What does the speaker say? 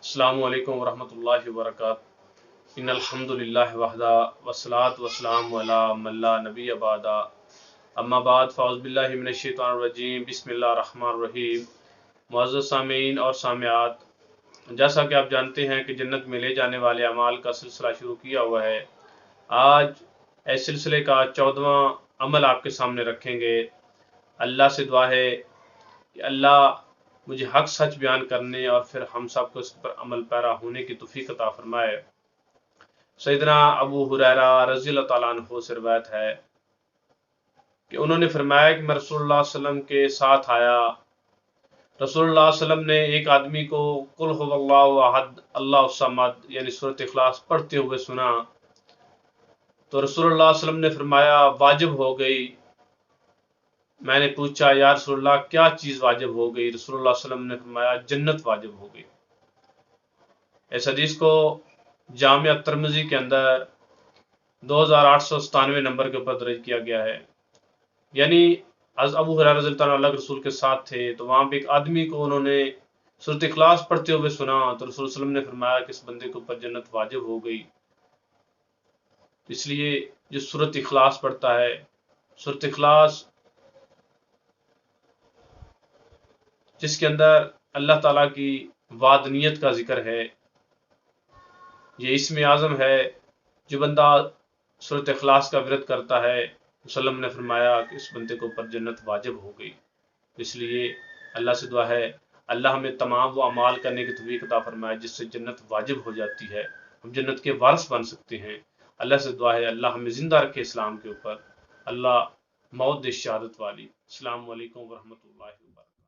अस्सलामु अलैकुम वरहमतुल्लाहि वबरकातुहू। इन्नल हम्दुलिल्लाहि वहदा वस्सलातु वस्सलामु अला मन ला नबिय्य बअदा। अम्मा बाद फ़अऊज़ु बिल्लाहि मिनश शैतानिर रजीम। बिस्मिल्लाहिर रहमानिर रहीम। मुअज़्ज़ज़ सामीन और सामियात, जैसा कि आप जानते हैं कि जन्नत में ले जाने वाले अमाल का सिलसिला शुरू किया हुआ है। आज इस सिलसिले का 14वां अमल आपके सामने रखेंगे। अल्लाह से दुआ है कि अल्लाह मुझे हक सच बयान करने और फिर हम सब को इस पर अमल पैरा होने की तौफीक अता फरमाए। सैयदना अबू हुरैरा रज़ी अल्लाह तआला अन्हु से रिवायत है कि उन्होंने फरमाया कि मैं रसूलुल्लाह सल्लल्लाहु अलैहि वसल्लम के साथ आया। रसूलुल्लाह सल्लल्लाहु अलैहि वसल्लम ने एक आदमी को कुल हुवल्लाहु अहद अल्लाहु समद यानी सूरत इखलास पढ़ते हुए सुना, तो रसूलुल्लाह सल्लल्लाहु अलैहि वसल्लम ने फरमाया वाजिब हो गई। मैंने पूछा या रसूलुल्लाह क्या चीज़ वाजिब हो गई? रसूलुल्लाह सल्लल्लाहु अलैहि वसल्लम ने फरमाया जन्नत वाजिब हो गई। इस हदीस को जामिया तिर्मिज़ी के अंदर 2897 नंबर के ऊपर दर्ज किया गया है। यानी अबू हुरैरा रज़ी अल्लाह अन्हु अल्लाह के रसूल के साथ थे, तो वहाँ पे एक आदमी को उन्होंने सूरत इखलास पढ़ते हुए सुना, तो रसूल सल्लल्लाहु अलैहि वसल्लम ने फरमाया कि इस बंदे के ऊपर जन्नत वाजिब हो गई। तो इसलिए जो सूरत इखलास पढ़ता है, सूरत इखलास जिसके अंदर अल्लाह ताला की वादनीयत का जिक्र है, ये इसमें आज़म है। जो बंदा सूरत इखलास का विरद करता है, वसल्लम ने फरमाया कि इस बंदे के ऊपर जन्नत वाजिब हो गई। इसलिए अल्लाह से दुआ है अल्लाह हमें तमाम वो अमाल करने की तौफीक अता फरमाए जिससे जन्नत वाजिब हो जाती है, हम जन्नत के वारिस बन सकते हैं। अल्लाह से दुआ है अल्लाह हमें ज़िंदा रखे इस्लाम के ऊपर। अल्लाह मौत दे शहादत वाली। अस्सलामु अलैकुम वरहमतुल्लाहि वबरकातुहू।